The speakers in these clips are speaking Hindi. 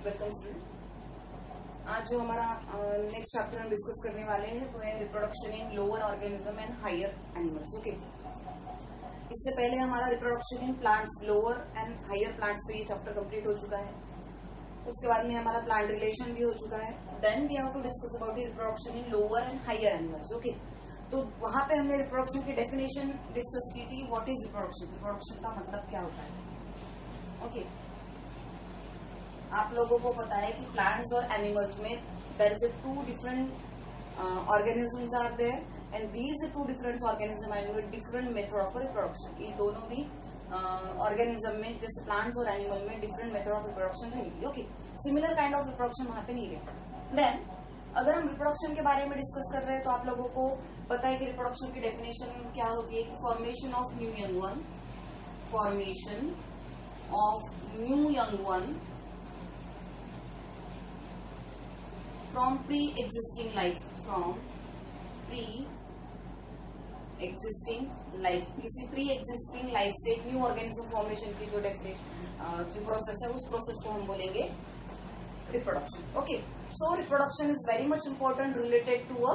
Welcome student. आज जो हमारा नेक्स्ट चैप्टर हम डिस्कस करने वाले हैं वो है reproduction in lower organism and higher animals. Okay, इससे पहले हमारा reproduction in plants lower and higher plants पे ये चैप्टर कंप्लीट हो चुका है। उसके बाद में हमारा प्लांट रिलेशन भी हो चुका है। Then we have to discuss about reproduction in lower and higher animals. Okay, तो वहां पे हमने रिप्रोडक्शन की डेफिनेशन डिस्कस की थी। What is reproduction? रिप्रोडक्शन का मतलब क्या होता है? ओके, आप लोगों को पता है कि प्लांट्स और एनिमल्स में there is two different organisms are there and these two different organism are with different method of reproduction. ये दोनों भी ऑर्गेनिज्म में जैसे प्लांट्स और एनिमल में डिफरेंट मेथड ऑफ रिप्रोडक्शन रहेगी। Okay, similar kind of reproduction वहां पे नहीं है। देन अगर हम रिप्रोडक्शन के बारे में डिस्कस कर रहे हैं तो आप लोगों को पता है कि रिप्रोडक्शन की डेफिनेशन क्या होती है कि formation of new young one, formation of new young one from pre-existing life, from pre-existing life, किसी pre-existing life से न्यू ऑर्गेनिज्म फॉर्मेशन की जो डेफिनेशन जो प्रोसेस है उस प्रोसेस को हम बोलेंगे reproduction. Okay, so reproduction is very much important related to a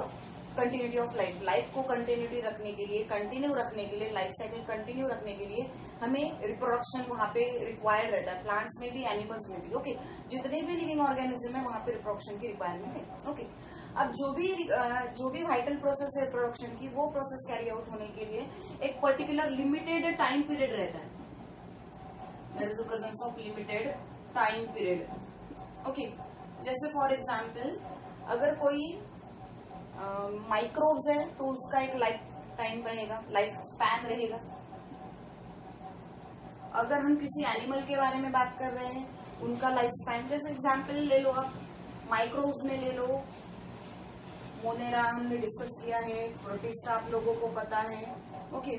continuity of life. Life को कंटिन्यूटी रखने के लिए, कंटिन्यू रखने के लिए, लाइफ साइकिल कंटिन्यू रखने के लिए हमें रिप्रोडक्शन वहां पे रिक्वायर्ड रहता है, प्लांट्स में भी एनिमल्स में भी। ओके, जितने भी लिविंग ऑर्गेनिज्म है वहां पे रिप्रोडक्शन की रिक्वायरमेंट है। ओके, अब जो भी वाइटल प्रोसेस है रिप्रोडक्शन की, वो प्रोसेस कैरी आउट होने के लिए एक पर्टिकुलर लिमिटेड टाइम पीरियड रहता है। There is the presence of limited time period. Okay, जैसे फॉर एग्जाम्पल अगर कोई माइक्रोब्स है तो उसका एक लाइफ टाइम रहेगा, लाइफ स्पैन रहेगा। अगर हम किसी एनिमल के बारे में बात कर रहे हैं उनका लाइफ स्पैन, जैसे एग्जांपल ले लो आप माइक्रोब्स में ले लो, मोनेरा हमने डिस्कस किया है, प्रोटिस्टा आप लोगों को पता है। ओके,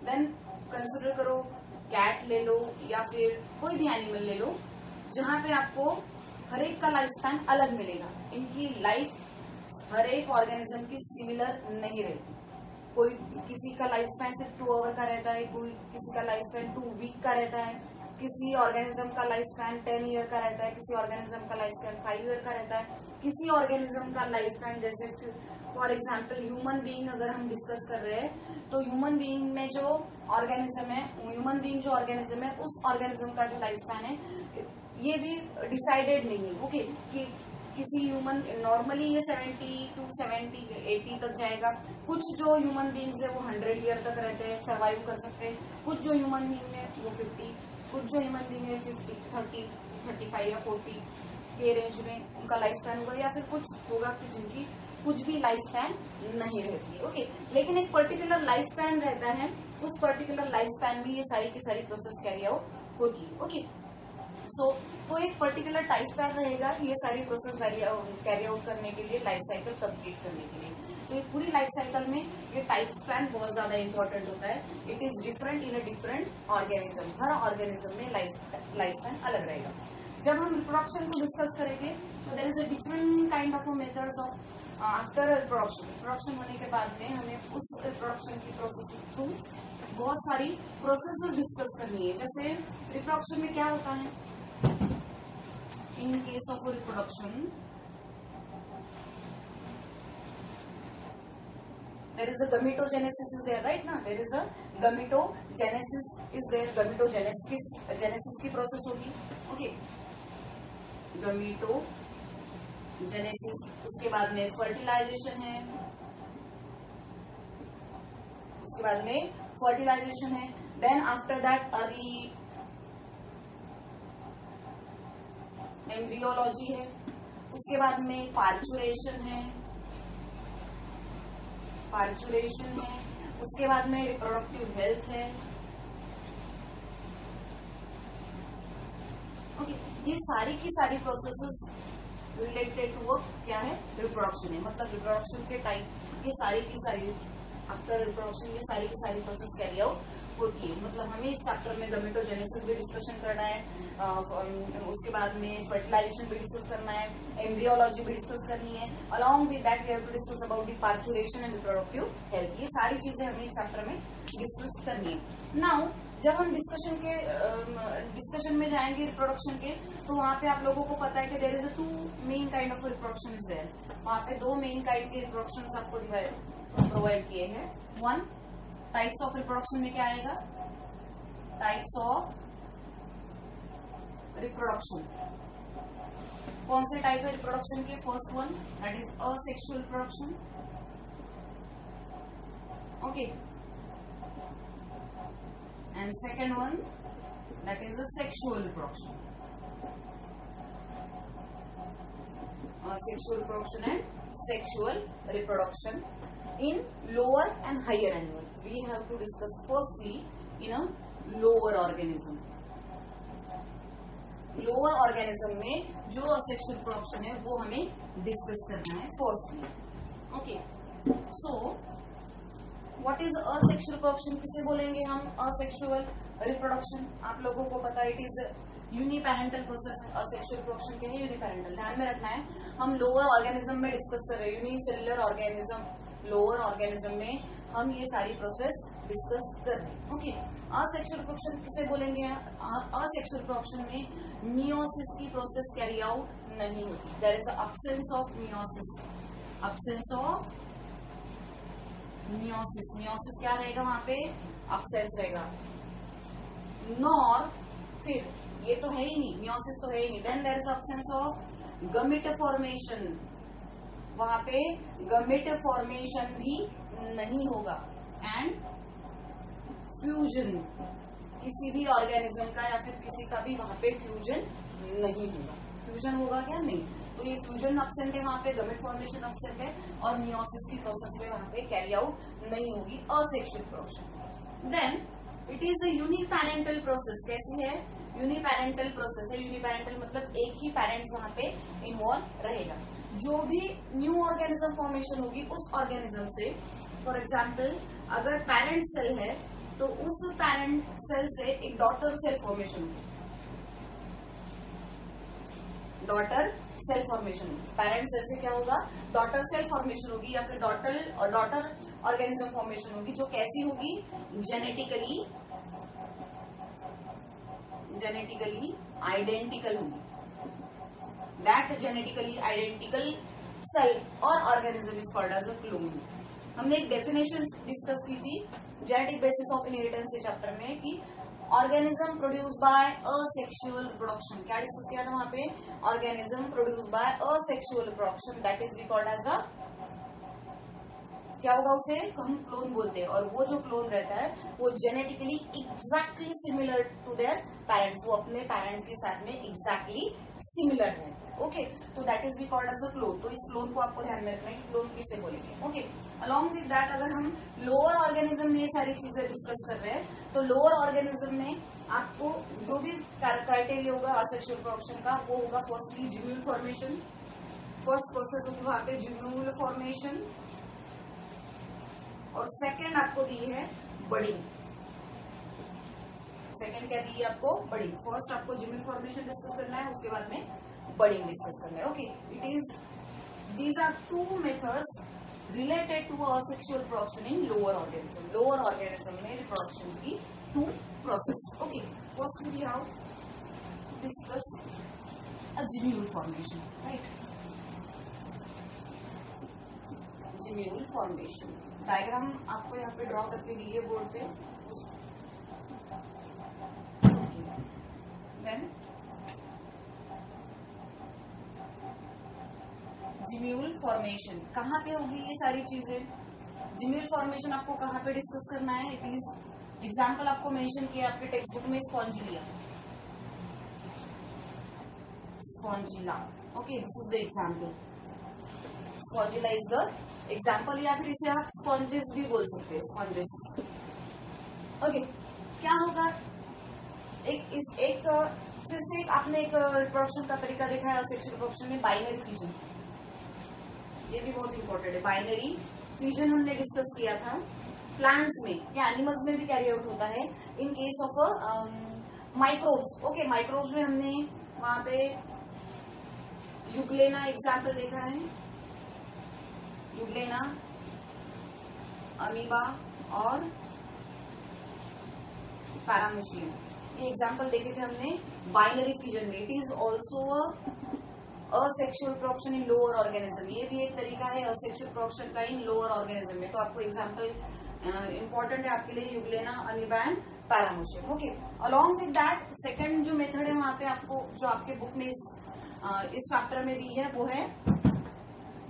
देन कंसिडर करो कैट ले लो या फिर कोई भी एनिमल ले लो जहां पे आपको हर एक का लाइफ स्पैन अलग मिलेगा। इनकी लाइफ हर एक ऑर्गेनिज्म की सिमिलर नहीं रहती। कोई किसी का लाइफ स्पैन सिर्फ 2 आवर का रहता है, कोई किसी का लाइफ स्पैन 2 वीक का रहता है, किसी ऑर्गेनिज्म का लाइफ स्पैन 10 ईयर का रहता है, किसी ऑर्गेनिज्म का लाइफ स्पैन 5 ईयर का रहता है, किसी ऑर्गेनिज्म का लाइफ स्पैन जैसे फॉर एग्जाम्पल ह्यूमन बीइंग अगर हम डिस्कस कर रहे हैं तो ह्यूमन बीइंग में जो ऑर्गेनिज्म है, ह्यूमन बीइंग जो ऑर्गेनिज्म है उस ऑर्गेनिज्म का जो लाइफ स्पैन है ये भी डिसाइडेड नहीं है। ओके, कि किसी ह्यूमन नॉर्मली ये 70 to 70 80 तक जाएगा। कुछ जो ह्यूमन बींग्स है वो 100 ईयर तक रहते हैं, सर्वाइव कर सकते हैं। कुछ जो ह्यूमन बींग है वो 50, कुछ जो ह्यूमन बींग है 50, 30, 35 या 40 के रेंज में उनका लाइफ स्पैन होगा, या फिर कुछ होगा कि जिनकी कुछ भी लाइफ स्पैन नहीं रहती है। ओके, लेकिन एक पर्टिकुलर लाइफ स्पैन रहता है, उस पर्टिकुलर लाइफ स्पैन में ये सारी की सारी प्रोसेस कैरी आउट होती है। ओके, सो तो एक पर्टिकुलर टाइम स्पैन रहेगा ये सारी प्रोसेस कैरी आउट करने के लिए, लाइफ साइकिल कंप्लीट करने के लिए। तो ये पूरी लाइफ साइकिल में ये टाइम स्पैन बहुत ज्यादा इंपॉर्टेंट होता है। It is different in a different organism. हर ऑर्गेनिज्म में लाइफ स्पैन अलग रहेगा। जब हम रिप्रोडक्शन को डिस्कस करेंगे तो there is a different kind of methods of after reproduction. Reproduction होने के बाद में हमें उस रिप्रोडक्शन की प्रोसेस के थ्रू बहुत सारी प्रोसेसेस डिस्कस करनी है। जैसे रिप्रोडक्शन में क्या होता है, in case of reproduction there is a gametogenesis is there, right? ना, there is a gametogenesis is there. gametogenesis की प्रोसेस होगी। ओके, gametogenesis, उसके बाद में फर्टिलाइजेशन है, उसके बाद में फर्टिलाइजेशन है। Then after that early embryology है, उसके बाद में पार्चुरेशन है, उसके बाद में रिप्रोडक्टिव हेल्थ है। ओके, ये सारी की सारी प्रोसेसेस रिलेटेड टू क्या है, रिप्रोडक्शन है। मतलब रिप्रोडक्शन के टाइम ये सारी की सारी आफ्टर रिप्रोडक्शन ये सारी की सारी प्रोसेस कैरी आउट होती है। मतलब हमें इस चैप्टर में गमेटोजेनेसिस भी डिस्कशन करना है, उसके बाद में फर्टिलाइजेशन भी डिस्कस करना है, एम्ब्रियोलॉजी भी डिस्कस करनी है। Along with that we have to discuss about the parturition and reproductive health. ये सारी चीजें हमें इस चैप्टर में डिस्कस करनी है। नाउ जब हम डिस्कशन में जाएंगे रिप्रोडक्शन के, तो वहां पे आप लोगों को पता है कि there is a 2 main kind of reproduction is there. वहां पे 2 मेन काइंड के रिप्रोडक्शन आपको प्रोवाइड किए हैं। 1 टाइप्स ऑफ रिप्रोडक्शन में क्या आएगा, टाइप्स ऑफ रिप्रोडक्शन। कौन से टाइप है रिप्रोडक्शन के? First one that is asexual reproduction, okay, and second one that is the sexual reproduction. Sexual reproduction and sexual reproduction in lower and higher animal. We have to discuss firstly in a lower organism. Lower organism में जो asexual reproduction है वो हमें डिस्कस करना है firstly, okay. So what is asexual reproduction? किसे बोलेंगे हम असेक्सुअल रिप्रोडक्शन? आप लोगों को पता है it is uniparental process. Asexual reproduction क्या है? यूनिपैरेंटल। ध्यान में रखना है, हम लोअर ऑर्गेनिज्म में डिस्कस कर रहे हैं, यूनिसेल्युलर ऑर्गेनिज्म, लोअर ऑर्गेनिज्म में हम ये सारी प्रोसेस डिस्कस कर रहे हैं, ओके। असेक्सुअल रिप्रोडक्शन किसे बोलेंगे? असेक्सुअल रिप्रोडक्शन में मियोसिस की प्रोसेस कैरी आउट नहीं होती। There is absence of meiosis, absence of meiosis. Meiosis क्या रहेगा वहां पे? अब्सेंस रहेगा। नॉर, फिर ये तो है ही नहीं, मियोसिस तो है ही नहीं। Then there is absence of gamete formation, वहां पे गमेट फॉर्मेशन भी नहीं होगा। एंड फ्यूजन, किसी भी ऑर्गेनिज्म का या फिर किसी का भी वहां पे फ्यूजन नहीं होगा। फ्यूजन होगा क्या? नहीं। तो ये फ्यूजन अब्सेंट है, वहां पे गमेट फॉर्मेशन अब्सेंट है, और मियोसिस की प्रोसेस में वहां पे कैरी आउट नहीं होगी asexual reproduction. Then it is a uniparental process. कैसी है? यूनिपैरेंटल प्रोसेस है। यूनिपैरेंटल मतलब एक ही पेरेंट्स वहां पे इन्वॉल्व रहेगा। जो भी न्यू ऑर्गेनिज्म फॉर्मेशन होगी उस ऑर्गेनिज्म से, फॉर एग्जाम्पल अगर पेरेंट सेल है तो उस पेरेंट सेल से एक डॉटर सेल फॉर्मेशन होगी, डॉटर सेल फॉर्मेशन होगी। पेरेंट सेल से क्या होगा? डॉटर सेल फॉर्मेशन होगी, या फिर डॉटर ऑर्गेनिज्म फॉर्मेशन होगी, जो कैसी होगी? जेनेटिकली आइडेंटिकल होगी। दैट जेनेटिकली आइडेंटिकल सेल और organism is called as a clone. हमने एक डेफिनेशन डिस्कस की थी जेनेटिक बेसिस ऑफ इनहेरिटेंस के चैप्टर में कि organism produce by asexual reproduction. क्या डिस्कस किया था वहां पे? Organism produce by asexual reproduction, that is recalled as a, क्या होगा उसे? हम क्लोन बोलते हैं। और वो जो क्लोन रहता है वो genetically exactly similar to their parents, वो अपने पेरेंट्स के साथ में एग्जैक्टली सिमिलर रहता है, ओके। तो that is be called as a clone. तो इस क्लोन को आपको ध्यान में रखना है कि क्लोन किसे बोलेंगे, ओके। अलॉन्ग विद दैट अगर हम लोअर ऑर्गेनिज्म में ये सारी चीजें डिस्कस कर रहे हैं, तो लोअर ऑर्गेनिज्म में आपको जो भी क्राइटेरिया होगा असेक्सुअल रिप्रोडक्शन का, वो होगा फर्स्टली ज्यूम्यूल फॉर्मेशन। फर्स्ट प्रोसेस होगी वहां पे ज्यूम्यूल फॉर्मेशन, और सेकेंड आपको दी है बडिंग। सेकेंड क्या दी है आपको? बडिंग। फर्स्ट आपको ज्यूम्यूल फॉर्मेशन डिस्कस करना है, उसके बाद में बडिंग डिस्कस करना है, okay. It is, these are 2 methods related to asexual reproduction in lower organism. Lower organism में reproduction की 2 process. Okay. First we have discuss a gymmule formation, right? Gymmule formation. Diagram आपको यहाँ पे draw करके दी है बोर्ड पे. Then जिम्यूल फॉर्मेशन कहाँ पे होगी? ये सारी चीजें जिम्यूल फॉर्मेशन आपको कहाँ पे डिस्कस करना है? इट इज एग्जाम्पल आपको मेंशन किया आपके टेक्स्ट बुक में, spongilla, spongilla, okay. This is the example, spongilla is the example, या फिर इसे आप स्पॉन्जेस भी बोल सकते हैं, स्पॉन्जेस, ओके। क्या होगा? एक फिर से आपने एक रिप्रोडक्शन का तरीका देखा है सेक्सुअल रिप्रोडक्शन में, बाइनरी फ्यूजन। ये भी बहुत इंपॉर्टेंट है। बाइनरी फ्यूजन हमने डिस्कस किया था प्लांट्स में या एनिमल्स में भी कैरी आउट होता है in case of microbes, okay. Microbes में हमने वहां पे यूग्लेना एग्जाम्पल देखा है, यूग्लेना, अमीबा और पैरामीशियम। ये एग्जाम्पल देखे थे हमने बाइनरी फिजन में। It is also asexual production in lower organism. ये भी एक तरीका है असेक्सुअल प्रोडक्शन का इन लोअर ऑर्गेनिज्म में। तो आपको एग्जाम्पल इंपॉर्टेंट है आपके लिए euglena, amoeba and paramecium. Okay, along with that second जो मेथड है वहां पे आपको जो आपके बुक में इस चैप्टर में दी है वो है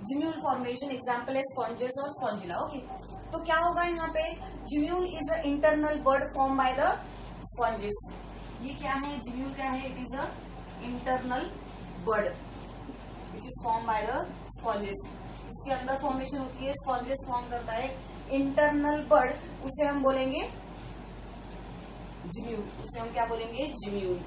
जिम्यूल फॉर्मेशन। एग्जाम्पल है स्पॉन्जेस और स्पॉन्जिला। ओके, तो क्या होगा यहाँ पे, gemmule is a internal bud form by the sponges. ये क्या है, जिम्यूल क्या है, it is a internal bud which is form by the sponges. इसके अंदर फॉर्मेशन होती है, स्पॉन्जेस फॉर्म करता है इंटरनल बर्ड, उसे हम बोलेंगे जिम्यूल। उसे हम क्या बोलेंगे, जिम्यूल।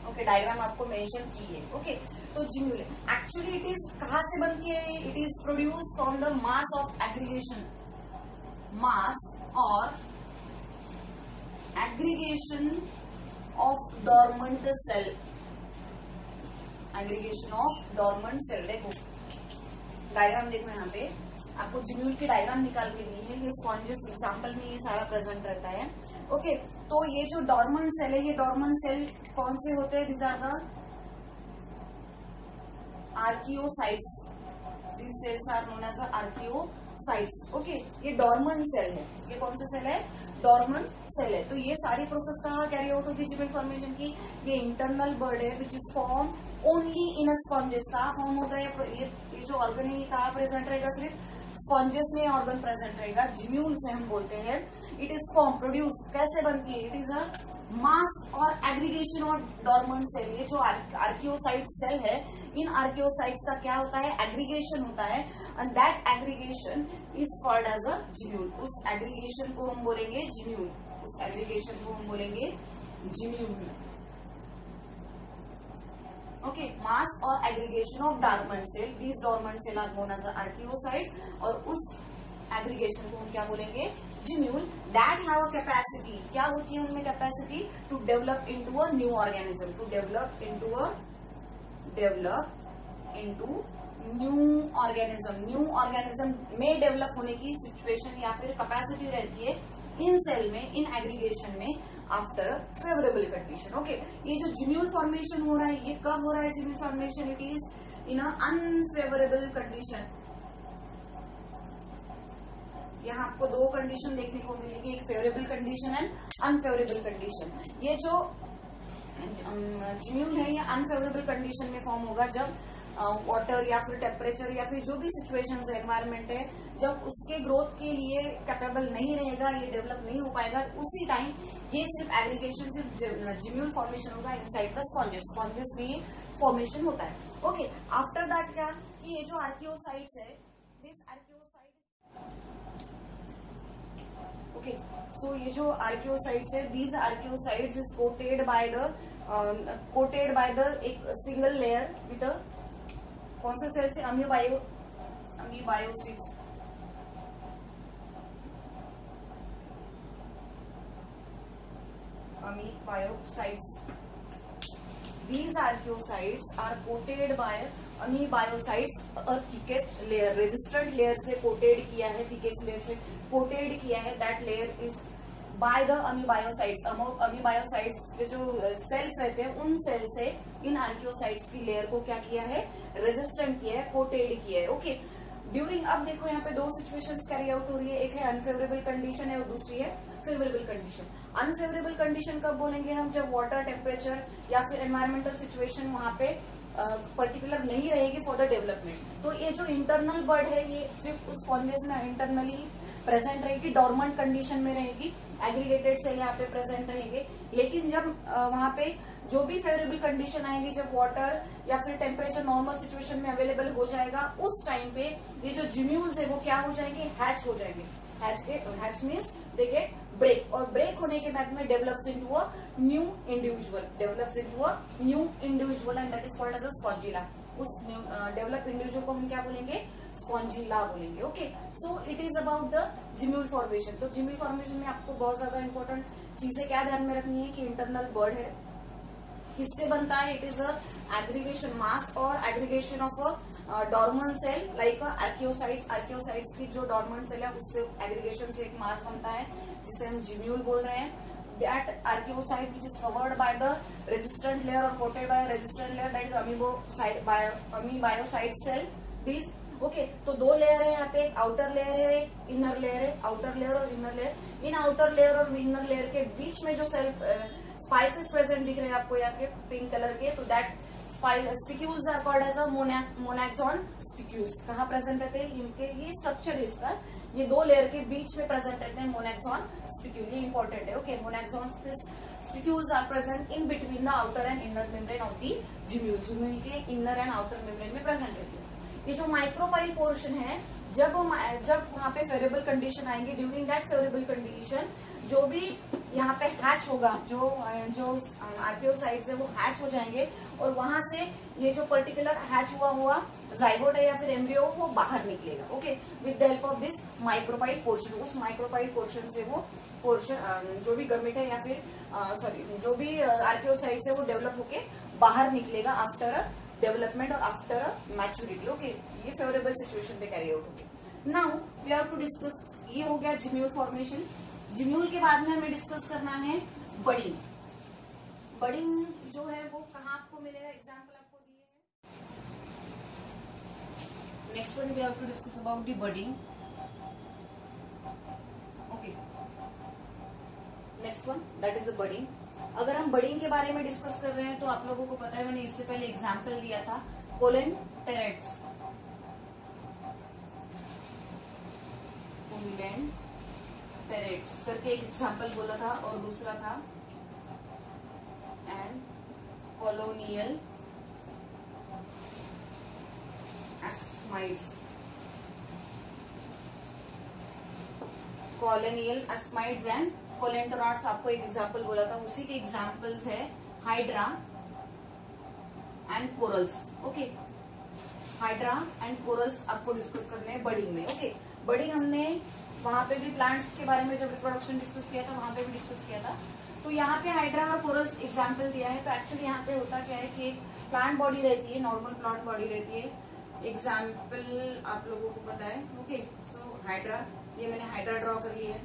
ओके, डायग्राम आपको मेंशन की है। ओके, तो जिम्यूल एक्चुअली इट इज कहां से बनती है, it is produce from the mass of aggregation, mass और aggregation of dormant cell, aggregation of dormant cell. देखो डायग्राम देखो, यहाँ पे आपको जिम्यूल की डायग्राम निकाल के दी है। ये स्पॉन्जेस एग्जाम्पल में ये सारा प्रेजेंट रहता है। ओके, तो ये जो डॉर्मेंट सेल है, ये डॉर्मेंट सेल कौन से होते हैं, these are the archaeocytes. These cells are known as archaeocytes. Okay, ये डॉर्मेंट सेल है। ये कौन सा सेल है, डॉर्मेंट सेल है। तो ये सारी प्रोसेस कहाँ कैरी आउट होती है जिम्यूल फॉर्मेशन की, ये इंटरनल बर्ड है विच is form only in a sponges. कहाँ फॉर्म होता है, ये जो ऑर्गन है ये कहाँ प्रेजेंट रहेगा, सिर्फ स्पॉन्जेस में ऑर्गन प्रेजेंट रहेगा। जिम्यूल से हम बोलते हैं। इट इज फॉर्म, प्रोड्यूस कैसे बनती है, इट इज अ मास और एग्रीगेशन ऑफ डॉर्मेंट सेल। ये जो आर्कियोसाइट सेल है, इन आर्कियोसाइट्स का क्या होता है, एग्रीगेशन होता है, and that aggregation is called as a gemmule. उस एग्रीगेशन को हम बोलेंगे जिम्यूल, उस एग्रीगेशन को हम बोलेंगे जिम्यूल। ओके, मास और aggregation of dormant cell, these dormant cell are known as archaeocytes, और उस एग्रीगेशन को हम क्या बोलेंगे, gemmule. That have a capacity, क्या होती है उनमें capacity, to develop into a new organism, to develop into new organism. New organism में डेवलप होने की सिचुएशन या फिर कैपेसिटी रहती है इन सेल में, इन एग्रीगेशन में, आफ्टर फेवरेबल कंडीशन। ओके, ये जो जिम्यूल फॉर्मेशन हो रहा है, ये कब हो रहा है gemmule formation, it is in a unfavourable condition. यहाँ आपको दो कंडीशन देखने को मिलेगी, एक favourable condition and unfavourable condition. ये जो जिम्यूल है ये अनफेवरेबल कंडीशन में फॉर्म होगा जब वाटर या फिर टेम्परेचर या फिर जो भी सिचुएशंस है, एनवायरमेंट है, जब उसके ग्रोथ के लिए कैपेबल नहीं रहेगा, ये डेवलप नहीं हो पाएगा, उसी टाइम ये सिर्फ एग्रीगेशन, सिर्फ जिम्यूल फॉर्मेशन होगा इनसाइड द स्पॉन्जेस। स्पॉन्जेस में फॉर्मेशन होता है। ओके, आफ्टर दैट क्या, कि ये जो आर्कियोसाइट्स है, दिस आर्कियोसाइट्स, ओके, सो ये जो आर्कियोसाइट्स है, these archaeocytes is coated by the एक सिंगल लेयर विद अ, कौन सा सेल से, अमीबायोसिट्स। Amoebocytes. These archaeocytes are coated by amoebocytes, a thickest layer, resistant layer से coated किया है, thickest layer से coated किया है. That layer is by the amoebocytes. Amoebocytes के जो cells रहते हैं, उन cells से इन archaeocytes की layer को क्या किया है, resistant किया है, coated किया है. Okay. ड्यूरिंग, अब देखो यहाँ पे दो सिचुएशंस कैरी आउट हो रही है, एक है अनफेवरेबल कंडीशन है और दूसरी है फेवरेबल कंडीशन. अनफेवरेबल कंडीशन कब बोलेंगे हम, जब वाटर टेम्परेचर या फिर एनवायरमेंटल सिचुएशन वहाँ पे पर्टिकुलर नहीं रहेगी फॉर द डेवलपमेंट. तो ये जो इंटरनल बर्ड है ये सिर्फ उस स्पॉन्जेस में इंटरनली प्रेजेंट रहेगी, डॉर्मेंट कंडीशन में रहेगी, एग्रीगेटेड सेल यहाँ पे प्रेजेंट रहेंगे. लेकिन जब वहाँ पे जो भी फेवरेबल कंडीशन आएगी, जब वाटर या फिर टेम्परेचर नॉर्मल सिचुएशन में अवेलेबल हो जाएगा, उस टाइम पे ये जो जिम्यूल्स है वो क्या हो जाएंगे, हैच हो जाएंगे. Hatch means they get break, और ब्रेक होने के बाद में develops into a new individual, and that is called as a spongilla. उस डेवलप इंडिविजुअल को हम क्या बोलेंगे, स्पॉन्जिला बोलेंगे. Okay, so it is about the gemmule formation. तो जिम्यूल फॉर्मेशन में आपको बहुत ज्यादा इंपॉर्टेंट चीजें क्या ध्यान में रखनी है कि इंटरनल बर्ड है, किससे बनता है? It is a aggregation mass और aggregation of dormant cell like archaeocytes. Archaeocytes की जो डॉर्मेंट सेल है उससे एग्रीगेशन से एक मास बनता है जिसे हम जिम्यूल बोल रहे हैं। That archaeocyte which is covered by the resistant layer or coated by a resistant layer, that is amebocyte cell. These okay तो दो लेयर है यहाँ पे, एक आउटर लेयर है एक इनर लेयर है, आउटर लेयर और इनर लेयर। इन आउटर लेयर और इनर लेयर के बीच में जो सेल स्पाइसेस प्रेजेंट दिख रहे हैं आपको यहाँ के पिंक कलर के, तो that spicules are called as a monaxon spicules. कहाँ प्रेजेंट रहते हैं इनके? ये स्ट्रक्चर है इसका, ये दो लेयर के बीच में प्रेजेंट रहते हैं मोनैक्सॉन स्पिक्यूल। ये इंपॉर्टेंट है। Okay, monaxon spicules are present in between the outer and inner membrane of the gemmule. Gemmule के इनर एंड आउटर मेम्ब्रेन में प्रेजेंट रहते हैं। ये जो माइक्रोपाइल पोर्शन है, जब वहां पे फेवरेबल कंडीशन आएंगे, ड्यूरिंग दैट फेवरेबल कंडीशन जो भी यहाँ पे हैच होगा, जो आर्कियोसाइट्स है वो हैच हो जाएंगे और वहां से ये जो पर्टिकुलर हैच हुआ जाइगोट है या फिर एम्ब्रियो वो बाहर निकलेगा। Okay, with the help of this micropyle portion. उस माइक्रोपाइल पोर्शन से वो पोर्शन जो भी गमिट है या फिर जो भी आर्कियोसाइट्स है वो डेवलप होके बाहर निकलेगा आफ्टर डेवलपमेंट और आफ्टर मैच्योरिटी। ओके, ये फेवरेबल सिचुएशन पे कैरी आउट होगी। Now we have to discuss, ये हो गया जिम्यूल फॉर्मेशन। जिम्यूल के बाद में हमें डिस्कस करना है बडिंग। बडिंग जो है वो कहाँ आपको मिलेगा? एग्जाम्पल आपको दिए हैं। Next one we have to discuss about the budding. Okay, next one that is a budding. अगर हम बडिंग के बारे में डिस्कस कर रहे हैं तो आप लोगों को पता है, मैंने इससे पहले एग्जाम्पल दिया था कोलेंटेरेट्स। कोलेंटेरेट्स करके एक एग्जाम्पल बोला था और दूसरा था एंड कॉलोनियल एस्माइड्स। कॉलोनियल एस्माइड्स एंड कोलेंटेरेट्स आपको एक एग्जाम्पल बोला था, उसी के एग्जाम्पल्स है hydra and corals. Okay, hydra and corals आपको डिस्कस करने हैं बडिंग में। ओके, बडिंग हमने वहां पे भी प्लांट्स के बारे में जब रिप्रोडक्शन डिस्कस किया था वहां पे भी डिस्कस किया था। तो यहाँ पे हाइड्रा और कोरल्स एग्जाम्पल दिया है। तो एक्चुअली यहाँ पे होता क्या है कि एक प्लांट बॉडी रहती है, नॉर्मल प्लांट बॉडी रहती है। एग्जाम्पल आप लोगों को पता है। ओके, सो हाइड्रा, ये मैंने हाइड्रा ड्रॉ कर लिया है।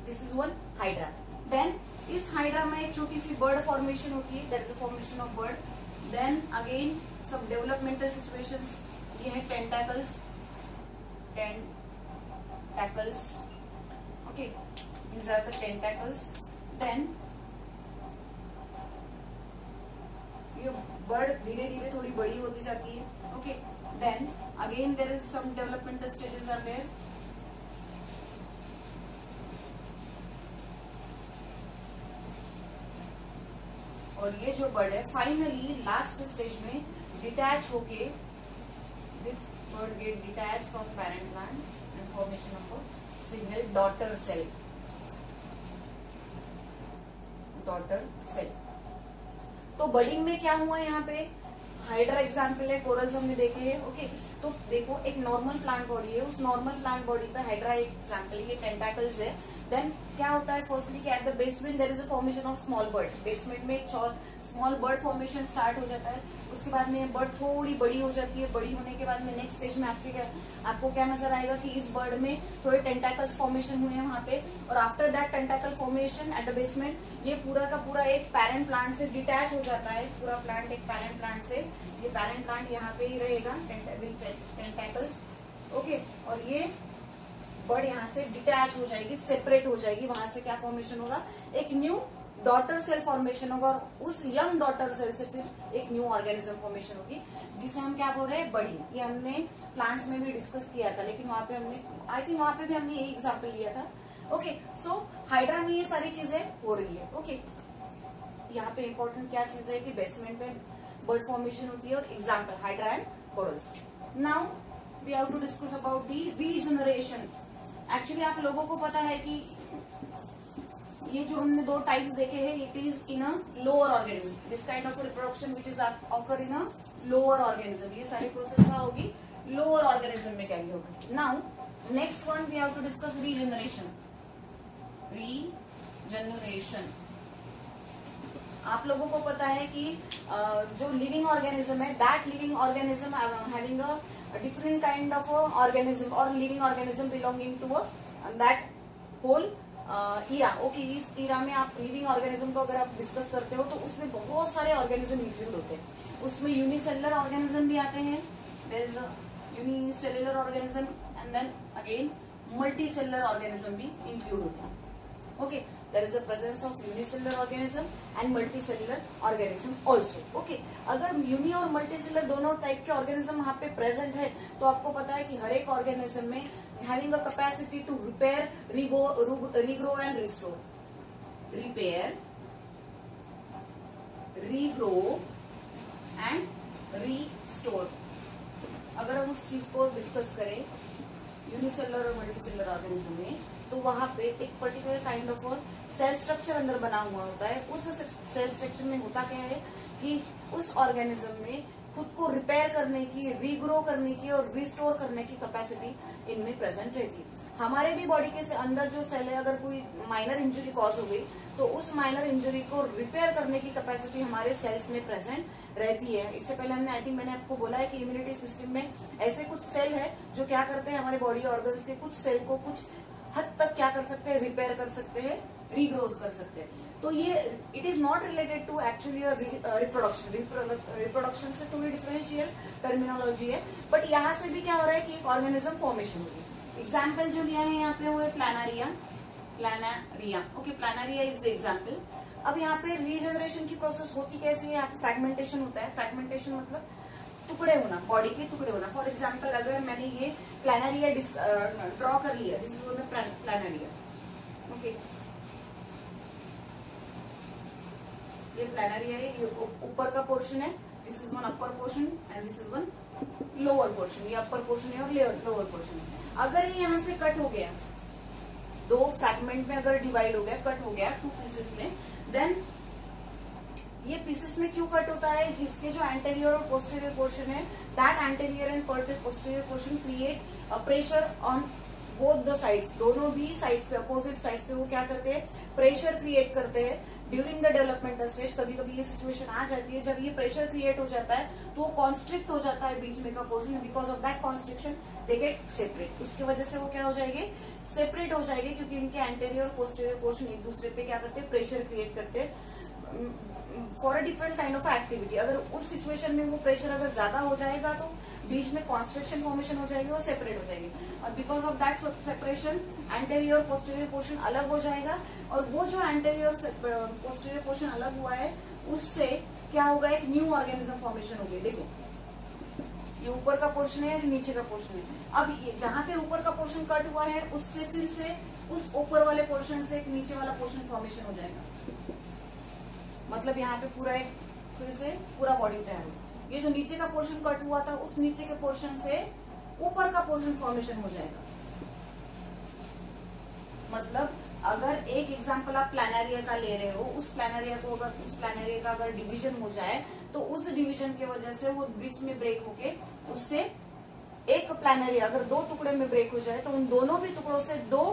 This is one hydra. Then इस हाइड्रा में एक छोटी सी बर्ड फॉर्मेशन होती है, that is the formation of bird. Then again सब डेवलपमेंटल सिचुएशंस, ये है tentacles. Okay, these are the tentacles. Then ये बर्ड धीरे धीरे थोड़ी बड़ी होती जाती है। Okay, then again there is some developmental stages are there. और ये जो बर्ड है फाइनली लास्ट स्टेज में डिटैच होके, this bird get detach from parent plant and formation of a single daughter cell. तो बडिंग में क्या हुआ यहाँ पे? हाइड्रा एग्जाम्पल है, कोरल्स हमने देखे हैं। ओके, तो देखो एक नॉर्मल प्लांट बॉडी है, उस नॉर्मल प्लांट बॉडी पे हाइड्रा एक एग्जाम्पल है, टेंटाकल्स है। देन क्या होता है? फर्स्टली कि at the basement there is a formation of small bird. Basement में एक स्मॉल बर्ड फॉर्मेशन स्टार्ट हो जाता है। उसके बाद में बर्ड थोड़ी बड़ी हो जाती है। बड़ी होने के बाद में नेक्स्ट स्टेज में आपको क्या नजर आएगा कि इस बर्ड में थोड़े टेंटाकल्स फॉर्मेशन हुए हैं वहां पे। और after that टेंटाकल formation eight the basement ये पूरा का पूरा एक पैरेंट प्लांट से डिटैच हो जाता है। पूरा प्लांट एक पैरेंट प्लांट से, ये पैरेंट प्लांट यहाँ पे ही रहेगा, टेंटाकल्स। ओके, और ये बर्ड यहाँ से डिटैच हो जाएगी, सेपरेट हो जाएगी। वहां से क्या फॉर्मेशन होगा? एक न्यू डॉटर सेल फॉर्मेशन होगा और उस यंग डॉटर सेल से फिर एक न्यू ऑर्गेनिज्म फॉर्मेशन होगी, जिसे हम क्या बोल रहे हैं? बडिंग। ये हमने प्लांट्स में भी डिस्कस किया था, लेकिन वहां पे हमने आई थिंक वहां पे भी हमने यही एग्जाम्पल लिया था। ओके, सो हाइड्रा में ये सारी चीजें हो रही है। ओके, यहाँ पे इम्पोर्टेंट क्या चीज है कि बेसमेंट में बर्ड फॉर्मेशन होती है और example hydra and corals. Now we have to discuss about the regeneration. Actually आप लोगों को पता है कि ये जो हमने दो टाइप देखे हैं, it is in a lower organism, this kind of reproduction which is occur in a lower organism. ये सारी प्रोसेस क्या होगी? लोअर ऑर्गेनिज्म में कैरी होगी। Now next one we have to discuss regeneration. Regeneration आप लोगों को पता है कि जो लिविंग ऑर्गेनिज्म है, that living organism having a different kind of organism और living organism belonging to that whole era. Okay, इस ईरा में आप लिविंग ऑर्गेनिज्म को अगर आप डिस्कस करते हो तो उसमें बहुत सारे ऑर्गेनिज्म इंक्लूड होते हैं। उसमें यूनिसेलुलर ऑर्गेनिज्म भी आते हैं, there is unicellular organism and then again multicellular organism भी इंक्लूड होते हैं। Okay, there is a presence of unicellular organism and multicellular organism also. Okay, अगर यूनि और मल्टीसेलुलर दोनों टाइप के ऑर्गेनिज्म वहां पे प्रेजेंट है तो आपको पता है कि हर एक ऑर्गेनिज्म में having a capacity to repair, regrow and restore, repair, regrow and restore. अगर हम उस चीज को डिस्कस करें यूनिसेलुलर और मल्टीसेलुलर ऑर्गेनिज्म में, तो वहां पे एक particular kind of cell structure अंदर बना हुआ होता है। उस सेल स्ट्रक्चर में होता क्या है कि उस ऑर्गेनिज्म में खुद को रिपेयर करने की, रीग्रो करने की और रिस्टोर करने की कैपेसिटी इनमें प्रेजेंट रहती है। हमारे भी बॉडी के अंदर जो सेल है, अगर कोई माइनर इंजरी कॉज हो गई तो उस माइनर इंजरी को रिपेयर करने की कैपेसिटी हमारे सेल्स में प्रेजेंट रहती है। इससे पहले आई थिंक मैंने आपको बोला है कि इम्यूनिटी सिस्टम में ऐसे कुछ सेल है जो क्या करते हैं, हमारे बॉडी ऑर्गन्स के कुछ सेल को कुछ हद तक क्या कर सकते हैं, रिपेयर कर सकते हैं, रीग्रोज कर सकते हैं। तो ये it is not related to actually reproduction. Reproduction से थोड़ी डिफरेंशियल टर्मिनोलॉजी है, बट यहाँ से भी क्या हो रहा है कि एक ऑर्गेनिज्म फॉर्मेशन होगी। एग्जाम्पल जो लिया है यहाँ पे वो है प्लानारिया। प्लानारिया, ओके, प्लानारिया इज द एग्जाम्पल। अब यहाँ पे रीजनरेशन की प्रोसेस होती कैसी है, यहाँ पे फ्रेगमेंटेशन होता है। फ्रेगमेंटेशन मतलब टुकड़े होना, बॉडी के टुकड़े होना। फॉर एग्जाम्पल अगर मैंने ये प्लानारिया ड्रॉ कर लिया, दिस इज प्लानारिया, ओके, ये प्लानारिया है, ये ऊपर का पोर्शन है, this is one upper portion and this is one lower portion. ये अपर पोर्शन है और लोअर पोर्शन है। अगर ये यहाँ से कट हो गया, दो फ्रैगमेंट में अगर डिवाइड हो गया, कट हो गया टू पीसेस में, देन ये पीसेस में क्यों कट होता है, जिसके जो एंटेरियर और पोस्टीरियर पोर्शन है, that anterior and posterior portion create pressure on both the sides. दोनों भी साइड्स पे, अपोजिट साइड्स पे वो क्या करते हैं, प्रेशर क्रिएट करते हैं ड्यूरिंग द डेवलपमेंटल स्टेज। कभी कभी ये सिचुएशन आ जाती है जब ये प्रेशर क्रिएट हो जाता है तो वो कॉन्स्ट्रिक्ट हो जाता है बीच में का portion. Because of that constriction they get separate. उसकी वजह से वो क्या हो जाएंगे, सेपरेट हो जाएंगे, क्योंकि इनके एंटेरियर और पोस्टीरियर पोर्शन एक दूसरे पे क्या करते हैं, प्रेशर क्रिएट करते हैं for a different kind of activity. अगर उस सिचुएशन में वो प्रेशर अगर ज्यादा हो जाएगा तो बीच में कॉन्स्ट्रिक्शन फॉर्मेशन हो जाएगी और सेपरेट हो जाएगी। और because of that separation anterior posterior portion अलग हो जाएगा, और वो जो एंटेरियर पोस्टीरियर पोर्शन अलग हुआ है उससे क्या होगा, एक न्यू ऑर्गेनिज्म फॉर्मेशन होगी। देखो ये ऊपर का पोर्शन है, नीचे का पोर्शन है। अब ये जहां पे ऊपर का पोर्शन कट हुआ है उससे फिर से उस ऊपर वाले पोर्शन से एक नीचे वाला पोर्शन फॉर्मेशन हो जाएगा। मतलब यहाँ पे पूरा एक फिर से पूरा बॉडी तैयार हो। ये जो नीचे का पोर्शन कट हुआ था उस नीचे के पोर्शन से ऊपर का पोर्शन फॉर्मेशन हो जाएगा। मतलब अगर एक एग्जांपल आप प्लानारिया का ले रहे हो, उस प्लानारिया का अगर डिवीजन हो जाए तो उस डिवीजन की वजह से वो बीच में ब्रेक होके उससे एक प्लानारिया अगर दो टुकड़े में ब्रेक हो जाए तो उन दोनों भी टुकड़ों से दो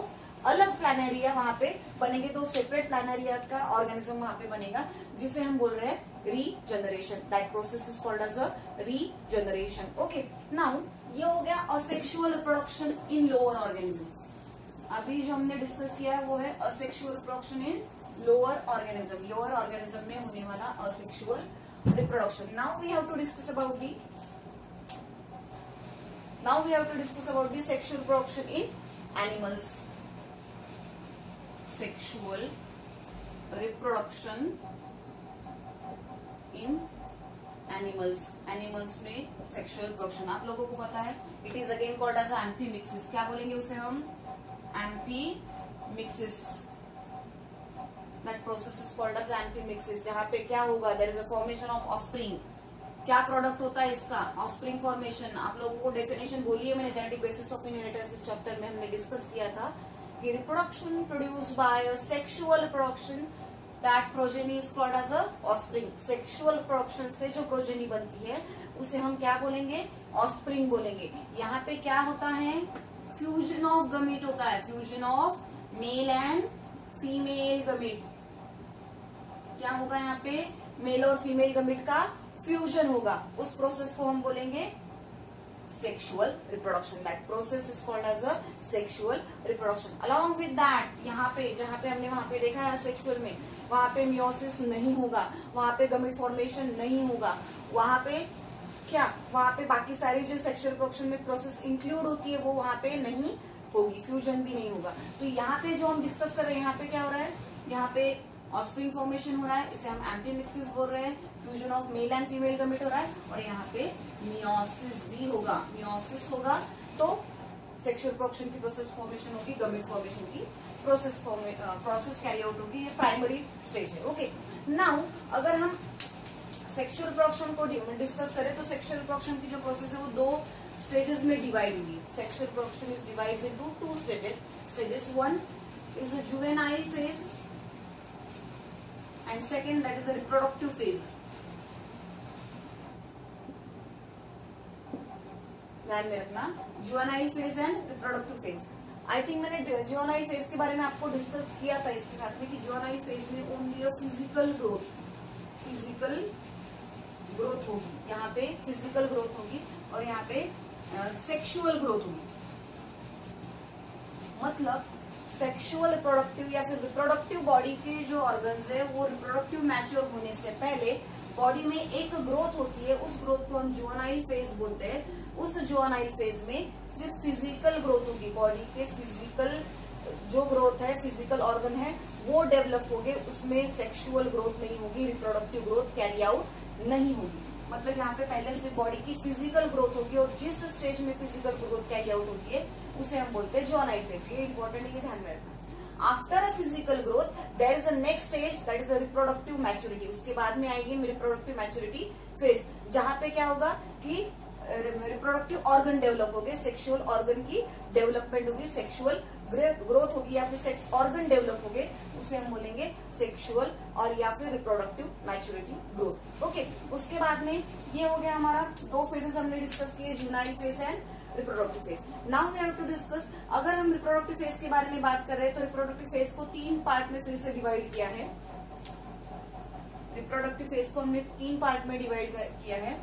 अलग प्लानारिया वहां पे बनेंगे, दो सेपरेट प्लानारिया का ऑर्गेनिज्म वहां पे बनेगा, जिसे हम बोल रहे हैं regeneration. That process is called as a regeneration. Okay, now ये हो गया asexual reproduction in lower organism. अभी जो हमने डिस्कस किया है वो है asexual reproduction in lower organism. Lower organism में होने वाला asexual reproduction. Now we have to discuss about the sexual reproduction in animals. Sexual reproduction in animals. Animals में सेक्सुअल रिप्रोडक्शन आप लोगों को पता है, it is again called as amphimixis. क्या बोलेंगे उसे हम, amphimixis. That process is called as amphimixis, जहां पे क्या होगा, there is a formation of offspring. क्या प्रोडक्ट होता है इसका, ऑस्प्रिंग फॉर्मेशन। आप लोगों को डेफिनेशन बोली है मैंने, genetic basis of inheritance chapter में हमने डिस्कस किया था कि reproduction produced by a sexual reproduction, that progeny is called as a offspring. Sexual reproduction से जो प्रोजेनी बनती है उसे हम क्या बोलेंगे, ऑस्प्रिंग बोलेंगे। यहाँ पे क्या होता है, फ्यूजन ऑफ गमीट होता है, fusion of male and female gamete. क्या होगा यहाँ पे, मेल और फीमेल गमिट का फ्यूजन होगा, उस प्रोसेस को हम बोलेंगे sexual reproduction. That process is called as a sexual reproduction. Along with that यहाँ पे जहाँ पे हमने वहां पे देखा है सेक्सुअल में, वहां पे मियोसिस नहीं होगा, वहां पे गमिट फॉर्मेशन नहीं होगा, वहां पे क्या, वहां पे बाकी सारी जो सेक्सुअल रिप्रोडक्शन में प्रोसेस इंक्लूड होती है वो वहां पे नहीं होगी, फ्यूजन भी नहीं होगा. तो यहाँ पे जो हम डिस्कस कर रहे हैं, यहाँ पे क्या हो रहा है, यहाँ पे ऑस्प्रिंग फॉर्मेशन हो रहा है, इसे हम एम्फीमिक्सिस बोल रहे हैं, fusion of male and female गमिट हो रहा है, और यहाँ पे मियोसिस भी होगा. मियोसिस होगा तो सेक्सुअल रिप्रोडक्शन की प्रोसेस फॉर्मेशन होगी, गमिट फॉर्मेशन की प्रोसेस कैरी आउट होगी. ये प्राइमरी स्टेज है. ओके, नाउ अगर हम सेक्सुअल रिप्रोडक्शन को डिस्कस करें तो सेक्सुअल रिप्रोडक्शन की जो प्रोसेस है वो 2 स्टेजेस में डिवाइड होगी. Sexual reproduction is divides into 2 stages. One is the juvenile phase and second that is the reproductive phase. ध्यान में रखना, juvenile phase and reproductive phase. I think मैंने जुवेनाइल फेज के बारे में आपको डिस्कस किया था इसके साथ में कि जुवेनाइल फेज में ओनली अ फिजिकल ग्रोथ होगी, यहाँ पे फिजिकल ग्रोथ होगी और यहाँ पे सेक्सुअल ग्रोथ होगी. मतलब सेक्सुअल रिप्रोडक्टिव या फिर रिप्रोडक्टिव बॉडी के जो ऑर्गन्स है वो रिप्रोडक्टिव मैच्योर होने से पहले बॉडी में एक ग्रोथ होती है, उस ग्रोथ को हम जुवेनाइल फेज बोलते हैं. उस जुवेनाइल फेज में सिर्फ फिजिकल ग्रोथ होगी, बॉडी के फिजिकल जो ग्रोथ है, फिजिकल ऑर्गन है वो डेवलप होंगे, उसमें सेक्सुअल ग्रोथ नहीं होगी, रिप्रोडक्टिव ग्रोथ कैरी आउट नहीं होगी. मतलब यहाँ पे पहले से बॉडी की फिजिकल ग्रोथ होगी और जिस स्टेज में फिजिकल ग्रोथ कैरी आउट होती है उसे हम बोलते हैं जुवेनाइल फेज. ये इंपॉर्टेंट है, ये ध्यान में रखना. After a physical growth there is a next stage that is a reproductive maturity. उसके बाद में आएगी रिप्रोडक्टिव मैच्योरिटी फेज, जहां पे क्या होगा कि रिप्रोडक्टिव ऑर्गन डेवलप होंगे, सेक्सुअल ऑर्गन की डेवलपमेंट होगी, सेक्सुअल ग्रोथ होगी या फिर सेक्स ऑर्गन डेवलप होंगे, उसे हम बोलेंगे सेक्सुअल और या फिर रिप्रोडक्टिव मैच्योरिटी ग्रोथ. ओके, उसके बाद में ये हो गया हमारा 2 फेजेस हमने डिस्कस किए, juvenile phase and reproductive phase. Now we have to discuss, अगर हम रिप्रोडक्टिव फेज के बारे में बात कर रहे हैं तो रिप्रोडक्टिव फेज को 3 पार्ट में फिर से डिवाइड किया है. रिप्रोडक्टिव फेज को हमने 3 पार्ट में डिवाइड किया है.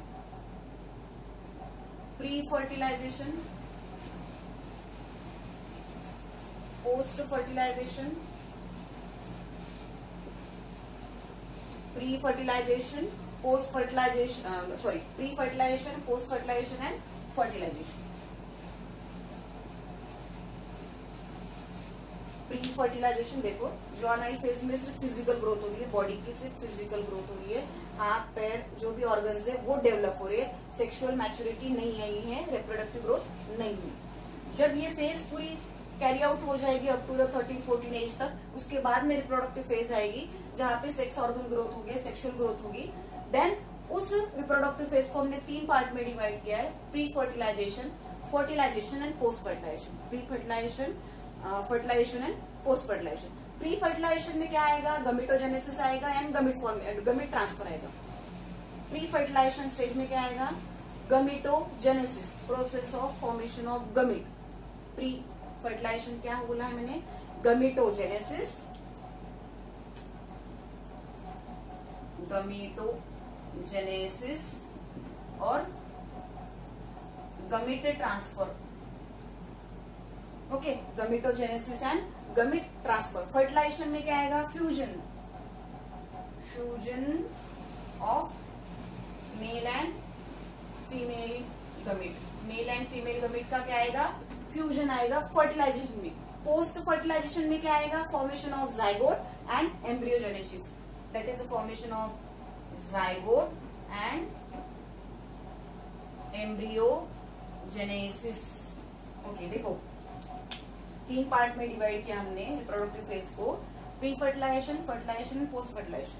Pre fertilisation, post fertilisation, pre fertilisation, post fertilisation, pre fertilisation, post fertilisation and fertilisation. Pre fertilisation देखो, जुवेनाइल फेज में सिर्फ फिजिकल ग्रोथ होती है, बॉडी की सिर्फ फिजिकल ग्रोथ हो रही है, हाथ पैर जो भी ऑर्गन्स है वो डेवलप हो रहे हैं, सेक्सुअल मैच्योरिटी नहीं आई है, रिप्रोडक्टिव ग्रोथ नहीं हुई. जब ये फेज पूरी कैरी आउट हो जाएगी अप टू द 13-14 एज तक, उसके बाद में रिप्रोडक्टिव फेज आएगी जहाँ पे सेक्स ऑर्गन ग्रोथ होगी, सेक्सुअल ग्रोथ होगी. देन उस रिप्रोडक्टिव फेज को हमने 3 पार्ट में डिवाइड किया है, pre fertilisation, fertilisation and post fertilisation. Pre fertilisation, fertilisation and post fertilisation. Pre fertilisation में क्या आएगा, गमिटोजेनेसिस आएगा एंड गमिट ट्रांसफर आएगा. प्री फर्टिलाइजेशन स्टेज में क्या आएगा, gametogenesis, process of formation of gamete. Pre fertilisation क्या बोला है मैंने, गमिटोजेनेसिस, और gamete transfer. Okay, गमिटोजेनेसिस and gamete transfer. Fertilisation में क्या आएगा, fusion of male and female गमिट. Mail and female गमिट का क्या आएगा, फ्यूजन आएगा फर्टिलाइजेशन में. पोस्ट फर्टिलाइजेशन में क्या आएगा, formation of zygote and embryogenesis. That is the formation of zygote and embryogenesis. Okay, देखो 3 पार्ट में डिवाइड किया हमने रिप्रोडक्टिव फेज को, pre fertilisation, fertilisation, post fertilisation.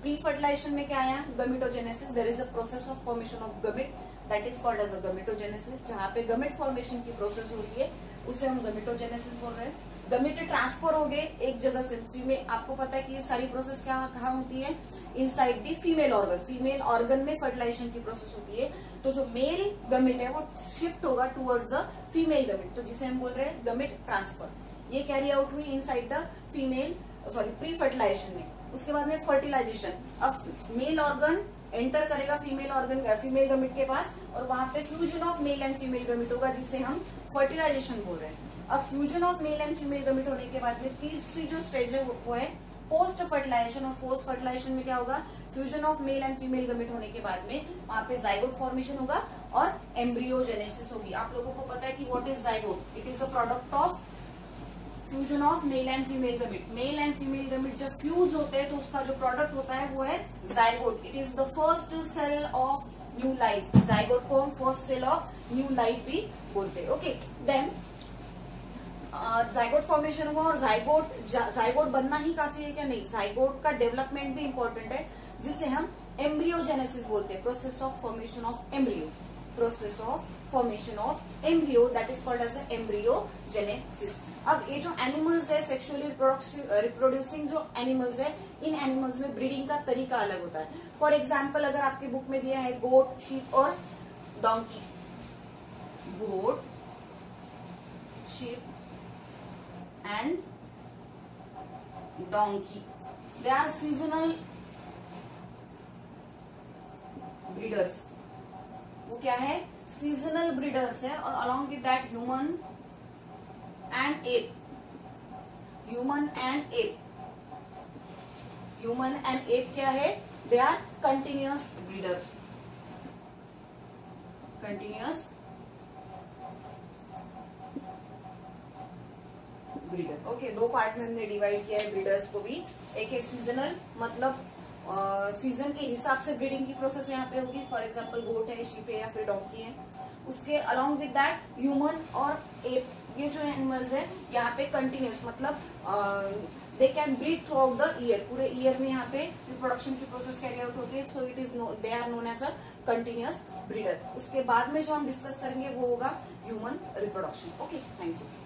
Pre fertilisation में क्या आया, gametogenesis. There is a process of formation of gamete that is called as a gametogenesis. जहाँ पे गमिट फॉर्मेशन की प्रोसेस हो रही है उसे हम गमिटोजेनेसिस बोल रहे हैं. गमिट ट्रांसफर हो गए एक जगह से फीमेल. आपको पता है कि ये सारी प्रोसेस कहाँ होती है, inside the female organ. Female organ में फर्टिलाइजेशन की प्रोसेस होती है. तो जो मेल गमिट है वो शिफ्ट होगा टुवर्ड्स द फीमेल गमिट, तो जिसे हम बोल रहे हैं गमिट ट्रांसफर. ये कैरी आउट हुई inside the female sorry pre fertilisation में, उसके बाद में फर्टिलाइजेशन। अब मेल ऑर्गन एंटर करेगा फीमेल गमिट के पास और वहां पे fusion of male and female gamete होगा जिसे हम फर्टिलाइजेशन बोल रहे हैं। अब fusion of male and female gamete होने के बाद में तीसरी जो स्टेज है वो है पोस्ट फर्टिलाइजेशन। और पोस्ट फर्टिलाइजेशन में क्या होगा, fusion of male and female gamete होने के बाद में वहां पे जाइगोट फॉर्मेशन होगा और एम्ब्रियोजेनेसिस होगी। आप लोगों को पता है कि what is zygote, it is a product of fusion of male and female गमिट। Mail and female गमिट जब फ्यूज होते हैं तो उसका जो प्रोडक्ट होता है वो है zygote. It is the first cell of new life. Zygote को हम first cell of new life भी बोलते हैं। ओके, देन जाइगोट फॉर्मेशन हुआ और जाइगोट बनना ही काफी है क्या, नहीं, जाइगोट का डेवलपमेंट भी इंपॉर्टेंट है जिसे हम एम्ब्रियोजेनेसिस बोलते हैं। Process of formation of embryo, process of formation of embryo, that is called as embryogenesis. अब ये जो एनिमल्स है, सेक्सुअली रिप्रोड्यूसिंग जो एनिमल्स है, इन एनिमल्स में ब्रीडिंग का तरीका अलग होता है। फॉर एग्जाम्पल अगर आपकी बुक में दिया है गोट, शीप और donkey, goat, sheep and donkey, they are seasonal breeders. वो क्या है, सीजनल ब्रीडर्स है। और along with that human and ape, human and ape, human and ape क्या है, they are continuous breeder, continuous breeder. Okay, दो पार्ट में हमने डिवाइड किया है ब्रीडर्स को भी। एक है सीजनल, मतलब सीजन के हिसाब से ब्रीडिंग की प्रोसेस यहाँ पे होगी। फॉर एग्जाम्पल गोट है, शीप है या फिर डोंकी है। उसके अलॉन्ग विद दैट ह्यूमन और एप, ये जो एनिमल्स है यहाँ पे कंटिन्यूस, मतलब they can breed through out the year, पूरे ईयर में यहाँ पे रिप्रोडक्शन की प्रोसेस कैरी आउट होती है। So it is they are known as a continuous breeder. उसके बाद में जो हम डिस्कस करेंगे वो होगा human reproduction. Okay, thank you.